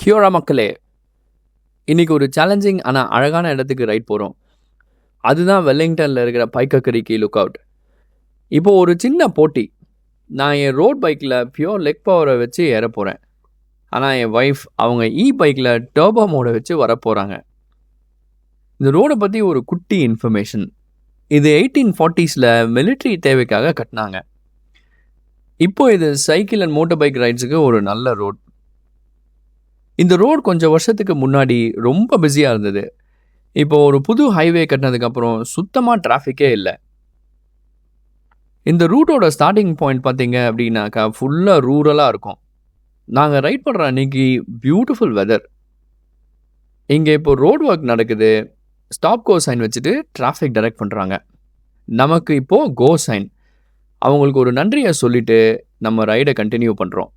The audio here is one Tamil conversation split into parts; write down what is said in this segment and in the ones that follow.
ஹியோரா மக்களே, இன்னைக்கு ஒரு சேலஞ்சிங் ஆனால் அழகான இடத்துக்கு ரைட் போகிறோம். அதுதான் வெல்லிங்டனில் இருக்கிற பைக்கக்கரிக்கு லுக் அவுட். இப்போ ஒரு சின்ன போட்டி. நான் என் ரோட் பைக்கில் பியோர் லெக் பவரை வச்சு ஏற போகிறேன். ஆனால் என் ஒய்ஃப் அவங்க பைக்கில் டர்போ மோடை வச்சு வரப்போகிறாங்க. இந்த ரோடை பற்றி ஒரு குட்டி இன்ஃபர்மேஷன். இது 1840s மிலிட்ரி தேவைக்காக கட்டினாங்க. இப்போ இது சைக்கிள் அண்ட் மோட்டர் பைக் ரைட்ஸுக்கு ஒரு நல்ல ரோட். இந்த ரோடு கொஞ்சம் வருஷத்துக்கு முன்னாடி ரொம்ப பிஸியாக இருந்தது. இப்போ ஒரு புது ஹைவே கட்டினதுக்கப்புறம் சுத்தமாக டிராஃபிக்கே இல்லை. இந்த ரூட்டோட ஸ்டார்டிங் பாயிண்ட் பார்த்தீங்க அப்படின்னாக்கா ஃபுல்லாக ரூரலாக இருக்கும். நாங்கள் ரைட் பண்ணுற அன்னைக்கு பியூட்டிஃபுல் வெதர். இங்கே இப்போ ரோட் ஒர்க் நடக்குது. ஸ்டாப் கோ சைன் வச்சுட்டு டிராஃபிக் டைரக்ட் பண்ணுறாங்க. நமக்கு இப்போது கோ சைன். அவங்களுக்கு ஒரு நன்றியை சொல்லிவிட்டு நம்ம ரைடை கண்டினியூ பண்ணுறோம்.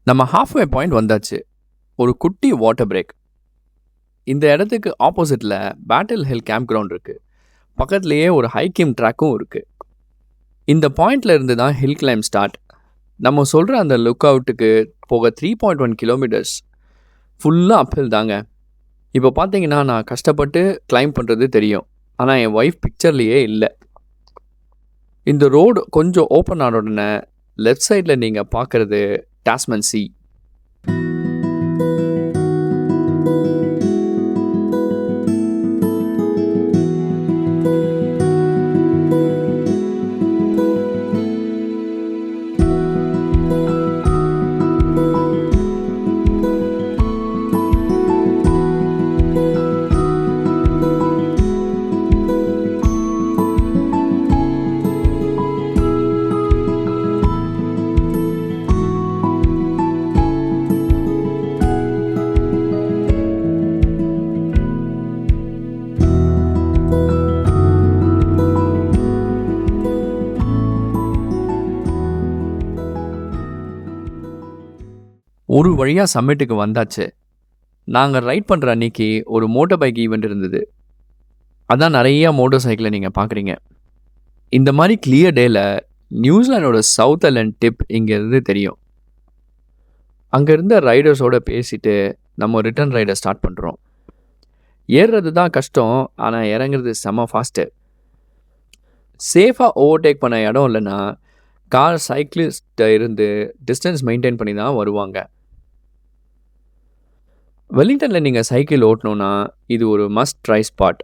நம்ம ஹாஃப்வே பாயிண்ட் வந்தாச்சு. ஒரு குட்டி வாட்டர் பிரேக். இந்த இடத்துக்கு ஆப்போசிட்டில் பேட்டில் ஹில் கேம்ப் கிரவுண்ட் இருக்குது. பக்கத்துலேயே ஒரு ஹைக்கிங் ட்ராக்கும் இருக்குது. இந்த பாயிண்டில் இருந்து தான் ஹில் கிளைம் ஸ்டார்ட். நம்ம சொல்கிற அந்த லுக் அவுட்டுக்கு போக 3.1 கிலோமீட்டர்ஸ் ஃபுல்லாக அப்ஹில் தாங்க. இப்போ பார்த்தீங்கன்னா நான் கஷ்டப்பட்டு கிளைம் பண்ணுறது தெரியும், ஆனால் என் ஒய்ஃப் பிக்சர்லேயே இல்லை. இந்த ரோடு கொஞ்சம் ஓப்பன் ஆன உடனே லெஃப்ட் சைடில் நீங்கள் பார்க்குறது டாஸ்மன் சி. ஒரு வழியாக சம்மிட்டுக்கு வந்தாச்சு. நாங்கள் ரைட் பண்ணுற அன்னைக்கு ஒரு மோட்டர் பைக் ஈவெண்ட் இருந்தது. அதான் நிறையா மோட்டர் சைக்கிளை நீங்கள் பார்க்குறீங்க. இந்த மாதிரி கிளியர் டேயில் நியூசிலாண்டோட சவுத் ஐலண்ட் டிப் இங்கேருந்து தெரியும். அங்கே இருந்த ரைடர்ஸோடு பேசிட்டு நம்ம ரிட்டர்ன் ரைடை ஸ்டார்ட் பண்ணுறோம். ஏறுறது தான் கஷ்டம், ஆனால் இறங்குறது செம்ம ஃபாஸ்ட்டு. சேஃபாக ஓவர்டேக் பண்ண இடம் இல்லைன்னா கார் சைக்கிளிஸ்ட்டை இருந்து டிஸ்டன்ஸ் மெயின்டைன் பண்ணி தான் வருவாங்க. வெல்லிங்டனில் நீங்கள் சைக்கிள் ஓட்டணுன்னா இது ஒரு மஸ்ட் ட்ரை ஸ்பாட்.